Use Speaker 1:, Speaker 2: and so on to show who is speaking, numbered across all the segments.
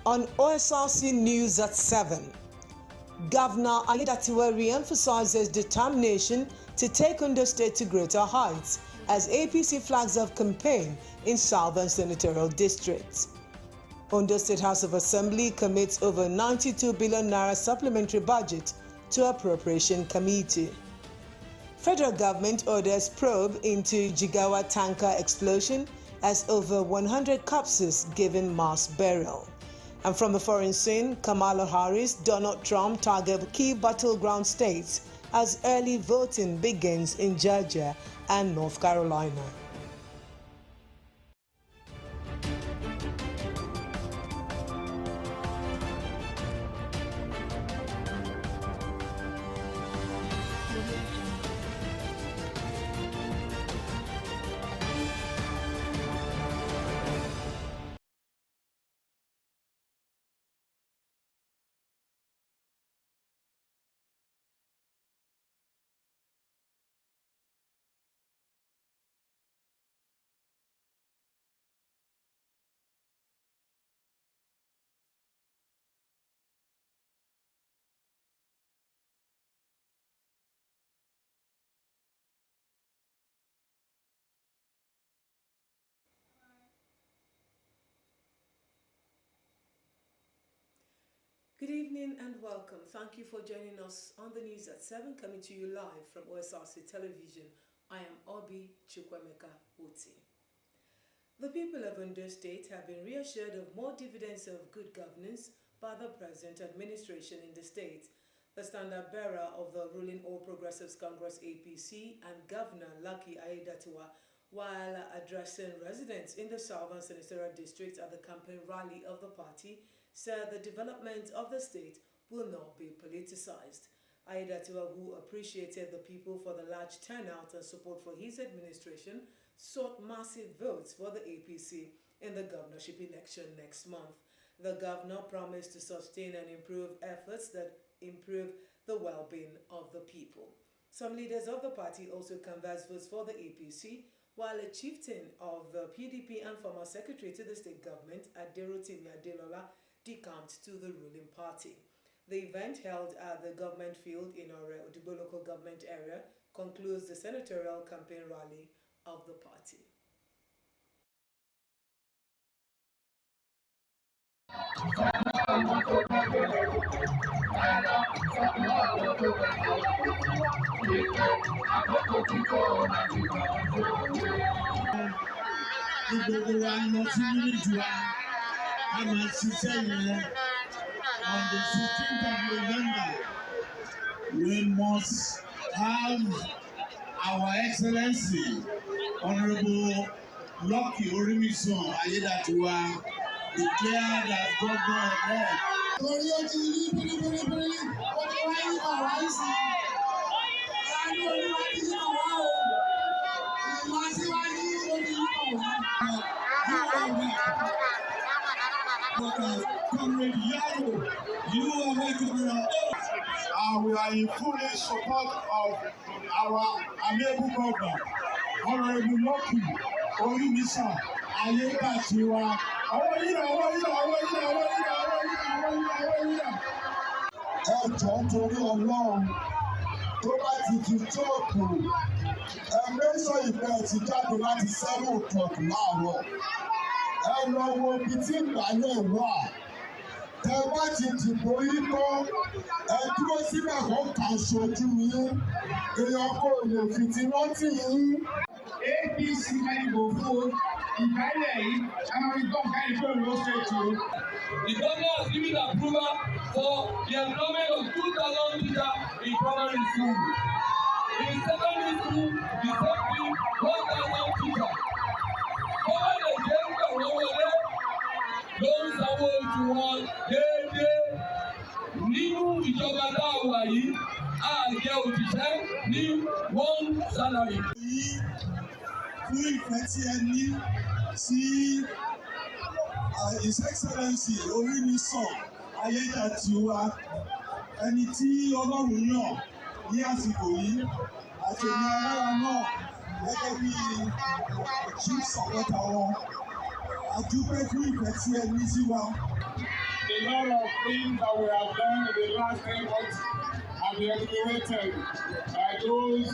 Speaker 1: On Osrc News at 7, Governor Aiyedatiwa re-emphasizes determination to take Ondo State to greater heights as APC flags off campaign in Southern Senatorial District. Ondo State House of Assembly commits over 92 billion naira supplementary budget to Appropriation Committee. Federal government orders probe into Jigawa tanker explosion as over 100 corpses given mass burial. And from the foreign scene, Kamala Harris, Donald Trump target key battleground states as early voting begins in Georgia and North Carolina. Good evening and welcome. Thank you for joining us on the news at 7, coming to you live from Osrc Television. I am Obi Chukwemeka Oti. The people of Ondo State have been reassured of more dividends of good governance by the present administration in the state. The standard bearer of the ruling All Progressives Congress APC and Governor Lucky Aiyedatiwa, while addressing residents in the Southern Senatorial District at the campaign rally of the party, said the development of the state will not be politicized. Aiyedatiwa, who appreciated the people for the large turnout and support for his administration, sought massive votes for the APC in the governorship election next month. The governor promised to sustain and improve efforts that improve the well-being of the people. Some leaders of the party also canvassed votes for the APC, while a chieftain of the PDP and former secretary to the state government, Aderotimi Adelola, decamped to the ruling party. The event, held at the government field in our Odigbo local government area, concludes the senatorial campaign rally of the party.
Speaker 2: On the 16th of November, we must have Our Excellency, Honorable Lucky Orimisan Aiyedatiwa, declared as governor-elect. We are in full support of our amiable governor, Honorable Lucky Orimisan Aiyedatiwa. Ẹjọ́ torí Ọlọ́run tó bá ti tó òkú mẹ́sàn ìpẹ́ ti jáde láti 7 o'clock láàárọ̀. Ẹ lọ wo ibi tí ìgbàlẹ̀ wà. Tẹ bá ti dìbò yín tán, ẹ dúró síbẹ̀ kó kà ṣojú yín. Èèyàn kò lè fìtí rántí yín. APC ẹ̀dìbò fún ìbálẹ̀ yìí, a máa rí gbọ́n káyọ̀ pé òun ló ṣe ètò.
Speaker 3: The governor has given approval for the employment of 2,000 teachers in primary school. In secondary school, the same thing, 1,000 teachers. Bọ́lá lè jẹ́ nígbà wọ́n wọlé ló ń sanwó oṣù wọn déédéé. Nínú ìjọba náà wà yìí, a jẹ òṣìṣẹ́ ní 1 salary.
Speaker 2: Fún ìfẹ́ tí ẹ ní sí His Excellency Orimisan Aiyedatiwa, ẹni tí Ọlọ́run yàn ní àsìkò yìí, àti èmi alára náà gẹ́gẹ́ bí chief supporter wọn. A dúpẹ́ fún ìfẹ́ tí ẹ ní sí wa. a lot of things that we have done in the last 10 months have been evaluated by those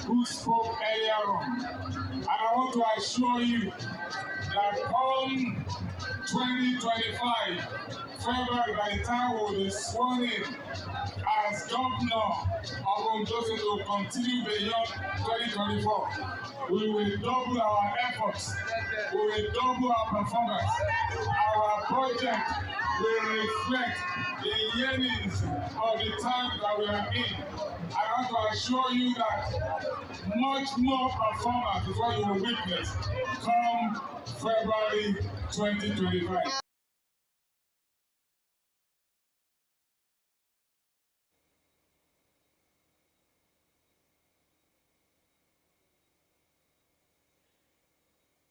Speaker 2: who spoke earlier on. And I want to assure you that come 2025, February, by the time we will be sworn in as governor of Ondo State, to continue beyond 2024. We will double our efforts. We will double our performance. Our project will reflect the yearnings of the time that we are in. I want to assure you that much more performance is what you will witness come February 2025.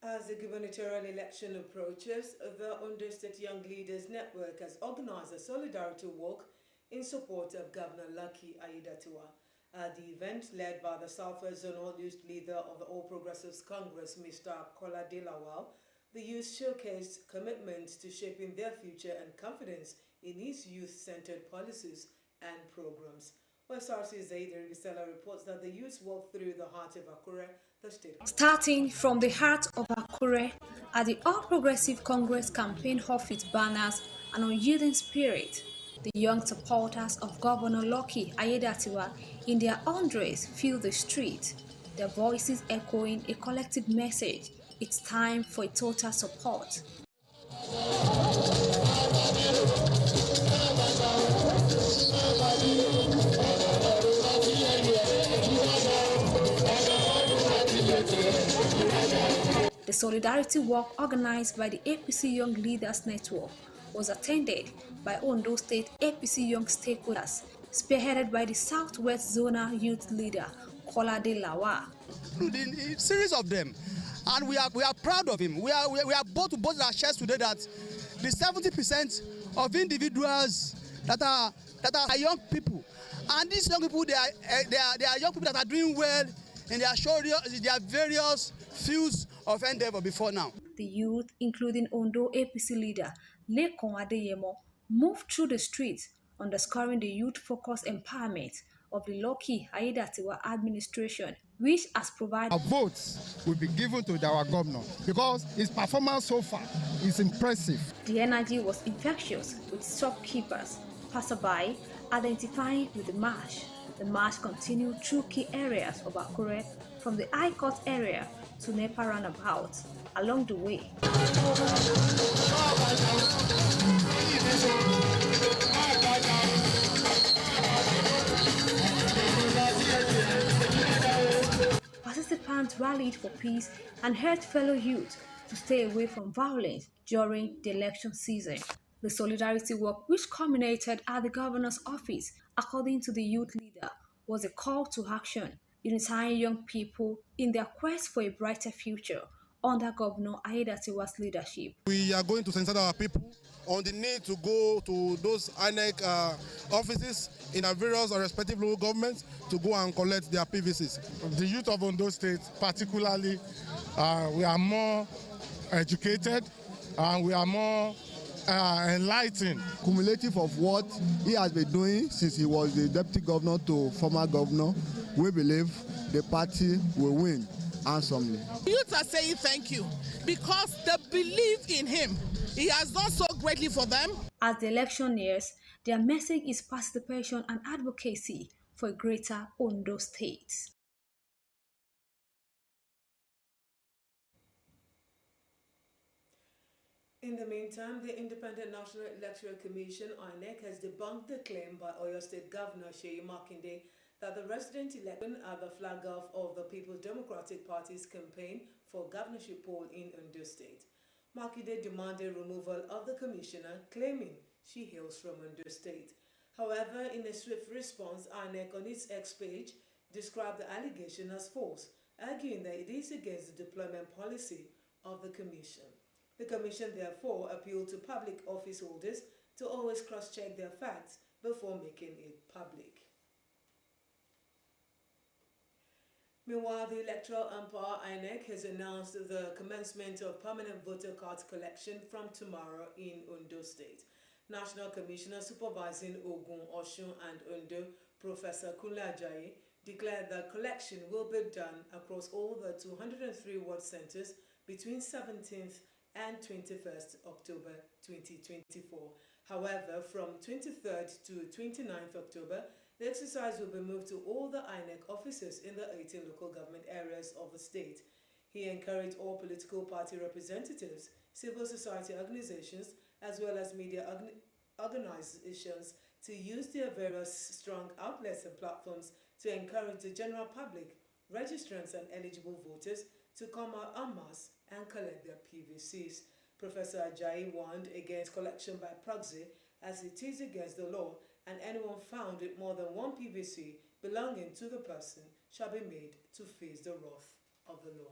Speaker 1: As the gubernatorial election approaches, the Ondo State Young Leaders Network has organized a solidarity walk in support of Governor Lucky Aiyedatiwa. At the event, led by the Southwest Zonal Youth Leader of the All Progressives Congress, Mr. Kolade Lawal, the youth showcased commitment to shaping their future and confidence in its youth-centered policies and programs. Osrc's Zaida Bisela reports that the youth walked through the heart of Akure, the state.
Speaker 4: Starting from the heart of Akure, at the All Progressive Congress campaign off its banners and unyielding spirit, the young supporters of Governor Lucky Aiyedatiwa in their undress filled the street, their voices echoing a collective message: it's time for a total support. The solidarity walk organized by the APC Young Leaders Network was attended by Ondo State APC Young stakeholders, spearheaded by the Southwest Zonal Youth Leader, Kolade Lawal.
Speaker 5: A series of them, and we are proud of him. We are both to both our chest today that the 70% of individuals that are young people, and these young people they are young people that are doing well in their various fields of endeavor before now.
Speaker 4: The youth, including Ondo APC leader Lekon Adeyemo, moved through the streets, underscoring the youth-focused empowerment of the Lucky Aiyedatiwa administration, which has provided.
Speaker 6: Our votes will be given to our governor because his performance so far is impressive.
Speaker 4: The energy was infectious, with shopkeepers, passerby identifying with the march. The march continued through key areas of Akure, from the High Court area to Nepa roundabout. Along the way, participants rallied for peace and urged fellow youth to stay away from violence during the election season. The solidarity walk, which culminated at the governor's office, according to the youth leader, was a call to action, unifying young people in their quest for a brighter future under Governor Aiyedatiwa's leadership.
Speaker 7: We are going to sensitize our people on the need to go to those INEC offices in our various or respective local governments to go and collect their PVCs.
Speaker 6: The youth of Ondo State, particularly, we are more educated and we are more enlightened.
Speaker 8: Cumulative of what he has been doing since he was the deputy governor to former governor, we believe the party will win handsomely.
Speaker 9: Youth are saying thank you because they believe in him. He has done so greatly for them.
Speaker 4: As the election nears, their message is participation and advocacy for a greater Ondo State.
Speaker 1: In the meantime, the Independent National Electoral Commission, INEC, has debunked the claim by Oyo State Governor Seyi Makinde that the resident election are the flag off of the People's Democratic Party's campaign for governorship poll in Ondo State. Makinde demanded removal of the commissioner, claiming she hails from Ondo State. However, in a swift response, INEC on its X page described the allegation as false, arguing that it is against the deployment policy of the commission. The commission therefore appealed to public office holders to always cross-check their facts before making it public. Meanwhile, the Electoral Umpire INEC has announced the commencement of permanent voter cards collection from tomorrow in Ondo State. National Commissioner supervising Ogun, Osun and Ondo, Professor Kunle Ajayi, declared that collection will be done across all the 203 ward centres between 17th and 21st October 2024. However, from 23rd to 29th October, the exercise will be moved to all the INEC offices in the 18 local government areas of the state. He encouraged all political party representatives, civil society organizations, as well as media organizations to use their various strong outlets and platforms to encourage the general public, registrants and eligible voters to come out en masse and collect their PVCs. Professor Ajayi warned against collection by proxy as it is against the law, and anyone found with more than one PVC belonging to the person shall be made to face the wrath of the law.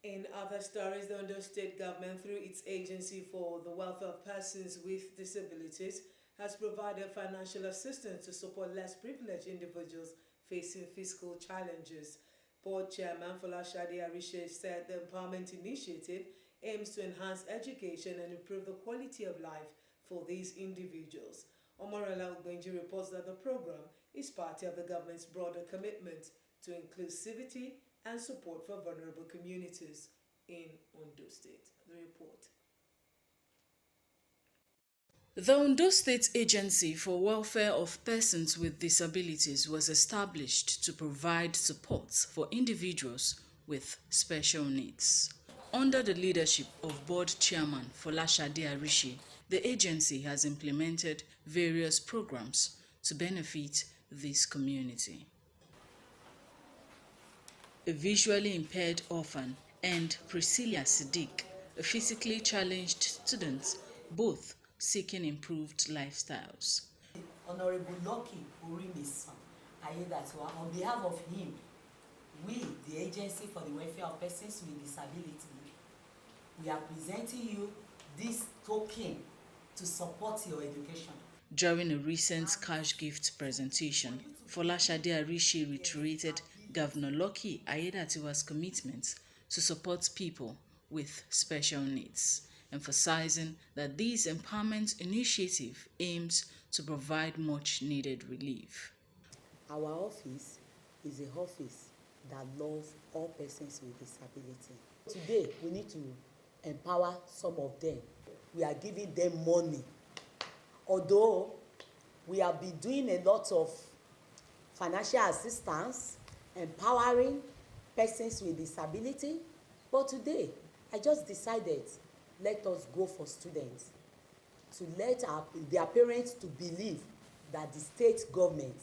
Speaker 1: In other stories, the Ondo State government, through its Agency for the Welfare of Persons with Disabilities, has provided financial assistance to support less privileged individuals facing fiscal challenges. Board Chairman Folashade Arishe said the Empowerment Initiative aims to enhance education and improve the quality of life for these individuals. Omorela Ogbenji reports that the program is part of the government's broader commitment to inclusivity and support for vulnerable communities in Ondo State. The report. The Ondo State Agency for Welfare of Persons with Disabilities was established to provide support for individuals with special needs. Under the leadership of Board Chairman Folashade Arishe, the agency has implemented various programs to benefit this community. A visually impaired orphan and Priscilla Siddiq, a physically challenged student, both seeking improved lifestyles.
Speaker 10: Honorable Lucky Urimisan Ayedatiwa, on behalf of him, we, the Agency for the Welfare of Persons with Disability, we are presenting you this token to support your education.
Speaker 1: During a recent cash gift presentation, Folashade Arishe reiterated Governor Lucky Ayedatiwa's commitment to support people with special needs, emphasizing that this empowerment initiative aims to provide much-needed relief.
Speaker 10: Our office is an office that loves all persons with disability. Today, we need to empower some of them. We are giving them money. Although we have been doing a lot of financial assistance, empowering persons with disability, but today, I just decided, let us go for students, to let their parents to believe that the state government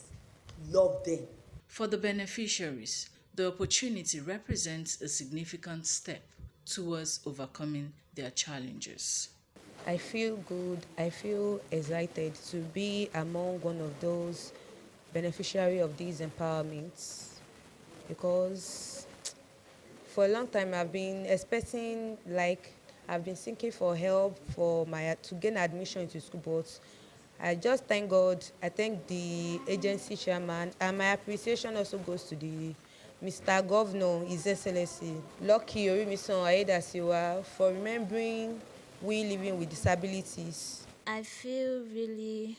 Speaker 10: love them.
Speaker 1: For the beneficiaries, the opportunity represents a significant step towards overcoming their challenges.
Speaker 11: I feel good, I feel excited to be among one of those beneficiaries of these empowerments, because for a long time I've been expecting, I've been seeking for help to gain admission into school, but I just thank God, I thank the agency chairman, and my appreciation also goes to the Mr. Governor, His Excellency Lucky Urimisan Ayedatiwa, for remembering we living with disabilities.
Speaker 12: I feel really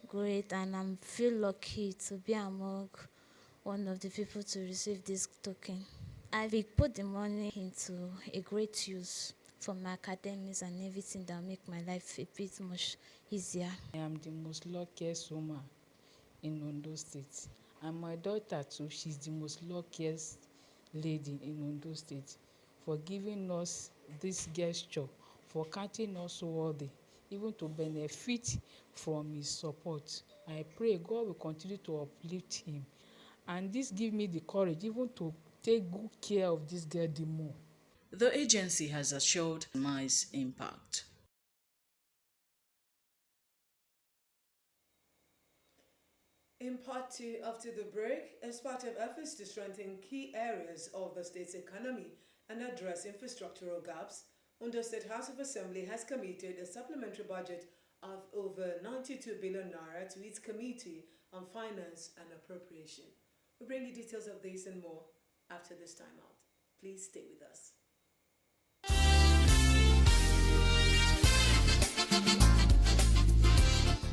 Speaker 12: great, and I feel lucky to be among one of the people to receive this token. I will put the money into a great use for my academics and everything that will make my life a bit much easier.
Speaker 13: I am the most luckiest woman in Ondo State. And my daughter too, she's the most luckiest lady in Ondo State for giving us this gesture, for counting us worthy, even to benefit from his support. I pray God will continue to uplift him. And this gives me the courage even to take good care of this girl the more.
Speaker 1: The agency has assured nice impact. In part two, after the break, as part of efforts to strengthen key areas of the state's economy and address infrastructural gaps, Ondo State House of Assembly has committed a supplementary budget of over 92 billion naira to its Committee on Finance and Appropriation. We'll bring you details of this and more after this timeout. Please stay with us.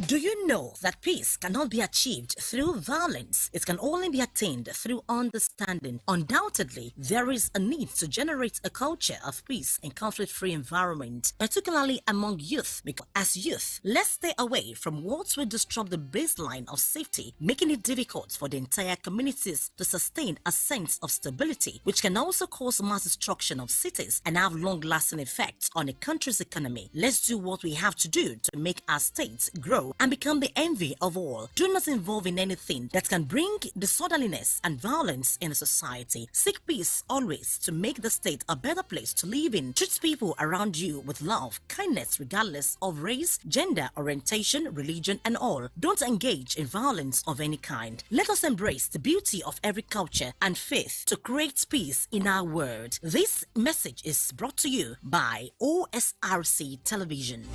Speaker 14: Do you know that peace cannot be achieved through violence? It can only be attained through understanding. Undoubtedly, there is a need to generate a culture of peace and conflict-free environment, particularly among youth, because as youth, let's stay away from what will disrupt the baseline of safety, making it difficult for the entire communities to sustain a sense of stability, which can also cause mass destruction of cities and have long-lasting effects on a country's economy. Let's do what we have to do to make our states grow and become the envy of all. Do not involve in anything that can bring disorderliness and violence in a society. Seek peace always to make the state a better place to live in. Treat people around you with love, kindness, regardless of race, gender, orientation, religion, and all. Don't engage in violence of any kind. Let us embrace the beauty of every culture and faith to create peace in our world. This message is brought to you by OSRC Television.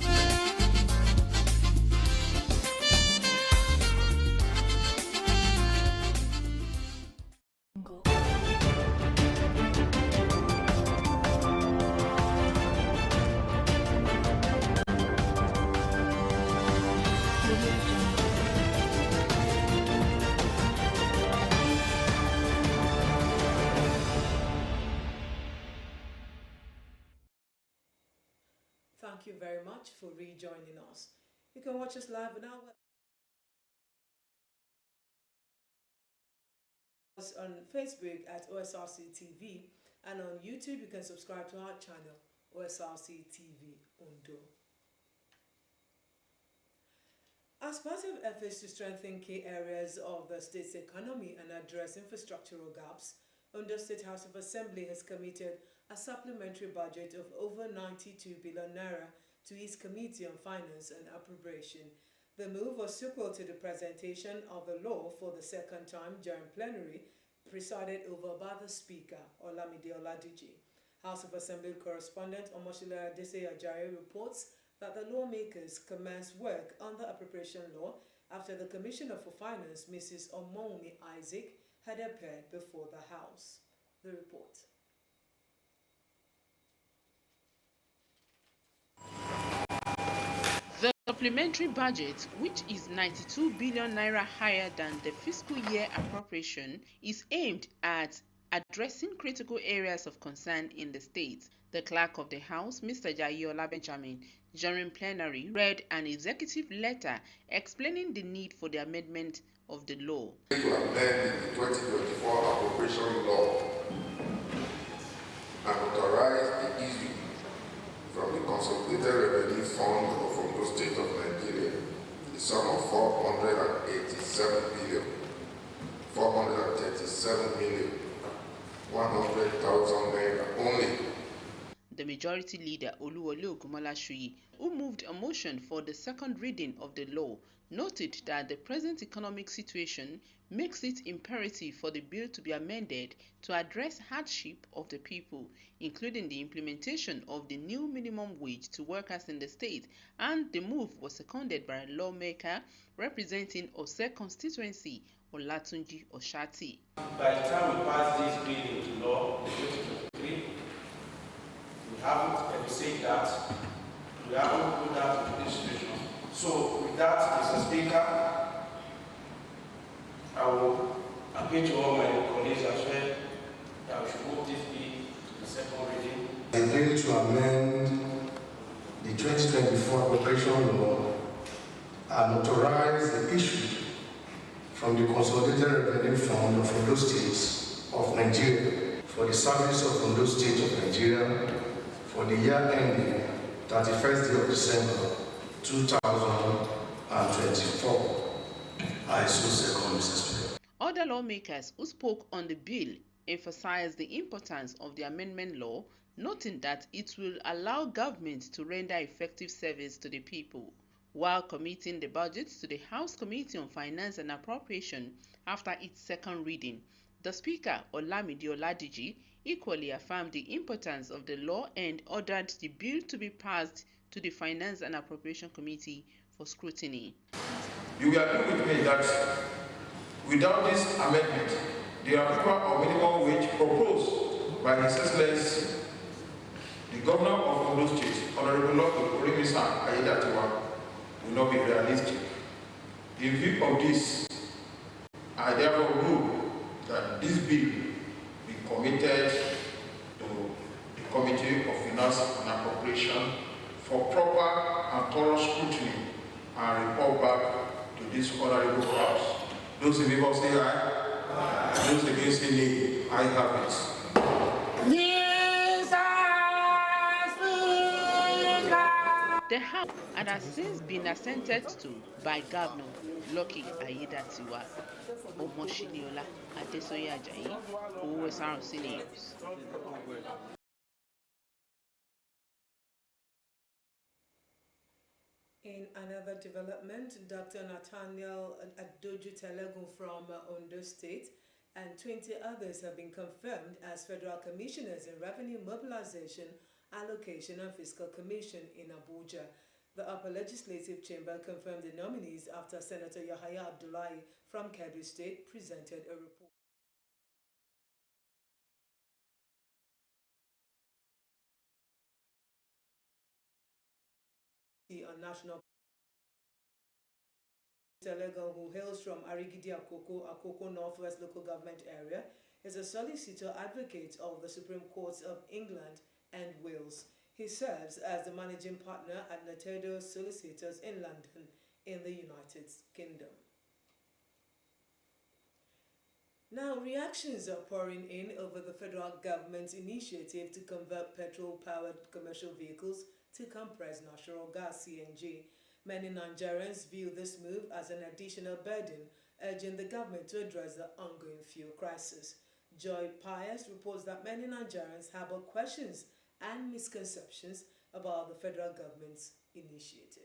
Speaker 1: Thank you very much for rejoining us. You can watch us live on our website, on Facebook at OSRC TV, and on YouTube you can subscribe to our channel OSRC TV Ondo. As part of efforts to strengthen key areas of the state's economy and address infrastructural gaps, Ondo State House of Assembly has committed a supplementary budget of over 92 billion naira to its Committee on Finance and Appropriation. The move was sequel to the presentation of the law for the second time during plenary, presided over by the Speaker, Olamide Oladiji. House of Assembly correspondent Omoshila Adeseye Ajayi reports that the lawmakers commenced work on the appropriation law after the Commissioner for Finance, Mrs. Omomi Isaac, had appeared before the House. The report.
Speaker 15: The supplementary budget, which is 92 billion naira higher than the fiscal year appropriation, is aimed at addressing critical areas of concern in the state. The Clerk of the House, Mr. Jayola Benjamin, during plenary, read an executive letter explaining the need for the amendment of the law.
Speaker 16: To amend the 2024 appropriation law and authorize the issue from the Consolidated Revenue Fund of Ondo State of Nigeria, the sum of 487,437,100,000 naira only.
Speaker 15: The Majority Leader, Oluwole Ogunmolashuyi, who moved a motion for the second reading of the law, noted that the present economic situation makes it imperative for the bill to be amended to address hardship of the people, including the implementation of the new minimum wage to workers in the state, and the move was seconded by a lawmaker representing Osrc constituency, Olatunji Oshati.
Speaker 17: By the time we pass this bill into law in 2023, we haven't said that, we haven't put that into this situation. So with that, Mr. Speaker, I will appeal to all my colleagues as well that we should move this bill to the second reading.
Speaker 18: The bill to amend the 2024 appropriation law and authorize the issue from the Consolidated Revenue Fund of Ondo State of Nigeria for the service of Ondo State of Nigeria for the year ending 31st day of December 2024. I so second, Mr. Speaker.
Speaker 15: Other lawmakers who spoke on the bill emphasized the importance of the amendment law, noting that it will allow government to render effective service to the people. While committing the budget to the House Committee on Finance and Appropriation after its second reading, the Speaker, Olamide Oladiji, equally affirmed the importance of the law and ordered the bill to be passed to the Finance and Appropriation Committee for scrutiny.
Speaker 16: You will agree with me that without this amendment, the approval of minimum wage proposed by His Excellency, the Governor of Ondo State, Honorable Lord Orimisa Ayedatiwa, will not be realistic. In view of this, I therefore move that this bill be committed to the Committee of Finance and Appropriation for proper and thorough scrutiny and report back to this honorable House. Those in favor say aye. Aye. Those against say nay. I have it.
Speaker 15: The House has since been assented to by Governor Lucky Aiyedatiwa, Omoshiniola Adesoye Ajayi, Osrc News.
Speaker 1: In another development, Dr. Nathaniel Adoju-Telegun from Ondo State and 20 others have been confirmed as Federal Commissioners in Revenue Mobilization, Allocation and Fiscal Commission in Abuja. The Upper Legislative Chamber confirmed the nominees after Senator Yahaya Abdullahi from Kebbi State presented a report on national. Telegon, who hails from Arigidi Akoko Northwest Local Government Area, is a solicitor advocate of the Supreme Courts of England and Wales. He serves as the managing partner at Natedo Solicitors in London, in the United Kingdom. Now, reactions are pouring in over the federal government's initiative to convert petrol-powered commercial vehicles to compressed natural gas (CNG). Many Nigerians view this move as an additional burden, urging the government to address the ongoing fuel crisis. Joy Pius reports that many Nigerians harbor questions and misconceptions about the federal government's initiative.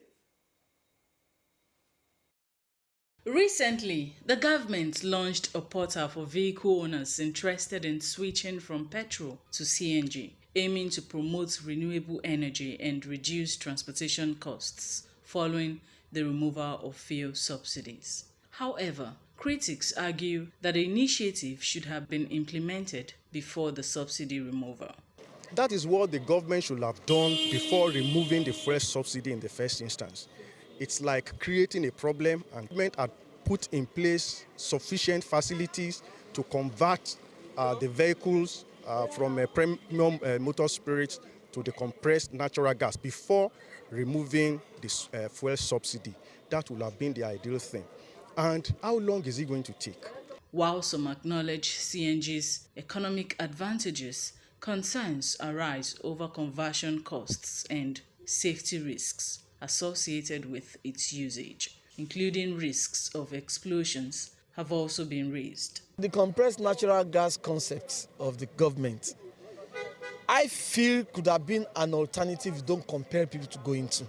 Speaker 19: Recently, the government launched a portal for vehicle owners interested in switching from petrol to CNG, aiming to promote renewable energy and reduce transportation costs following the removal of fuel subsidies. However, critics argue that the initiative should have been implemented before the subsidy removal.
Speaker 20: That is what the government should have done before removing the fuel subsidy in the first instance. It's like creating a problem, and the government had put in place sufficient facilities to convert the vehicles from a premium motor spirit to the compressed natural gas before removing this fuel subsidy. That would have been the ideal thing. And how long is it going to take?
Speaker 19: While some acknowledge CNG's economic advantages, concerns arise over conversion costs and safety risks associated with its usage, including risks of explosions, have also been raised.
Speaker 21: The compressed natural gas concept of the government, I feel, could have been an alternative you don't compel people to go into.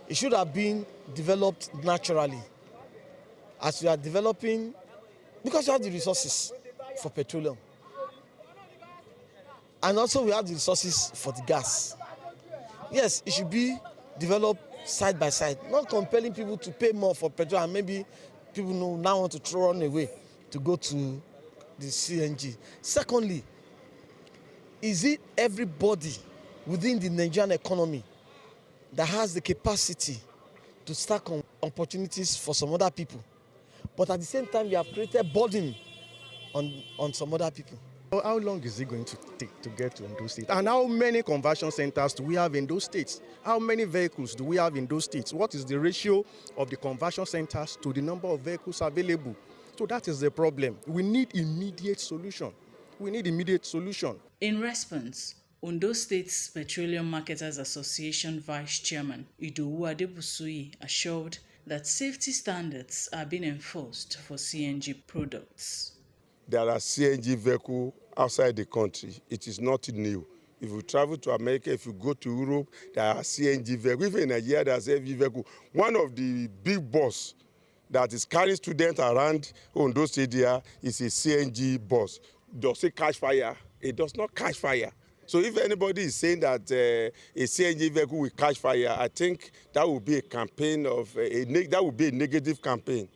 Speaker 21: It should have been developed naturally. As we are developing, because we have the resources for petroleum. And also we have the resources for the gas. Yes, it should be developed side by side, not compelling people to pay more for petrol, and maybe people now want to throw on away to go to the CNG. Secondly, is it everybody within the Nigerian economy that has the capacity to start opportunities for some other people? But at the same time, you have created burden on some other people.
Speaker 20: How long is it going to take to get to those states? And how many conversion centers do we have in those states? How many vehicles do we have in those states? What is the ratio of the conversion centers to the number of vehicles available? So that is the problem. We need immediate solution. We need immediate solution.
Speaker 19: In response, Ondo State's Petroleum Marketers Association Vice Chairman Idowu Adebusuyi assured that safety standards are being enforced for CNG products.
Speaker 22: There are CNG vehicles outside the country. It is not new. If you travel to America, if you go to Europe, there are CNG vehicles. Even in Nigeria, there are CNG vehicles. One of the big bus that is carrying students around Ondo State there is a CNG bus. Does it catch fire? It does not catch fire. So if anybody is saying that a CNG vehicle will catch fire, I think that would be a campaign of that would be a negative campaign.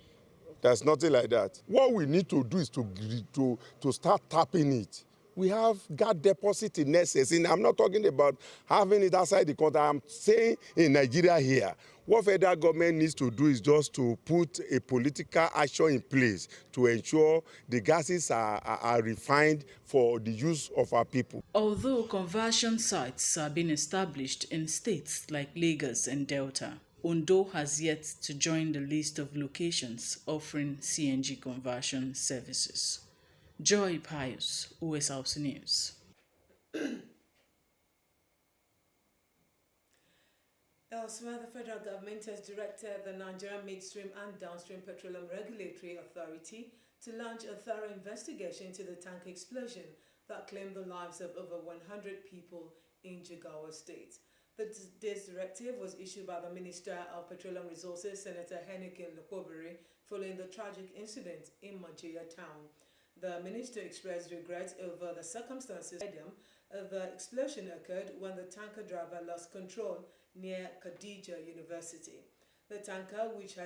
Speaker 22: There's nothing like that. What we need to do is to start tapping it. We have gas deposit in excess. And I'm not talking about having it outside the country. I'm saying in Nigeria here. What federal government needs to do is just to put a political action in place to ensure the gases are refined for the use of our people.
Speaker 19: Although conversion sites are being established in states like Lagos and Delta, Ondo has yet to join the list of locations offering CNG conversion services. Joy Pius, Osrc News.
Speaker 1: Elsewhere, the federal government has directed the Nigerian Midstream and Downstream Petroleum Regulatory Authority to launch a thorough investigation into the tanker explosion that claimed the lives of over 100 people in Jigawa State. This directive was issued by the Minister of Petroleum Resources, Senator Henneken Lokobere, following the tragic incident in Majeya town. The minister expressed regret over the circumstances. The explosion occurred when the tanker driver lost control near Khadija University. The tanker, which had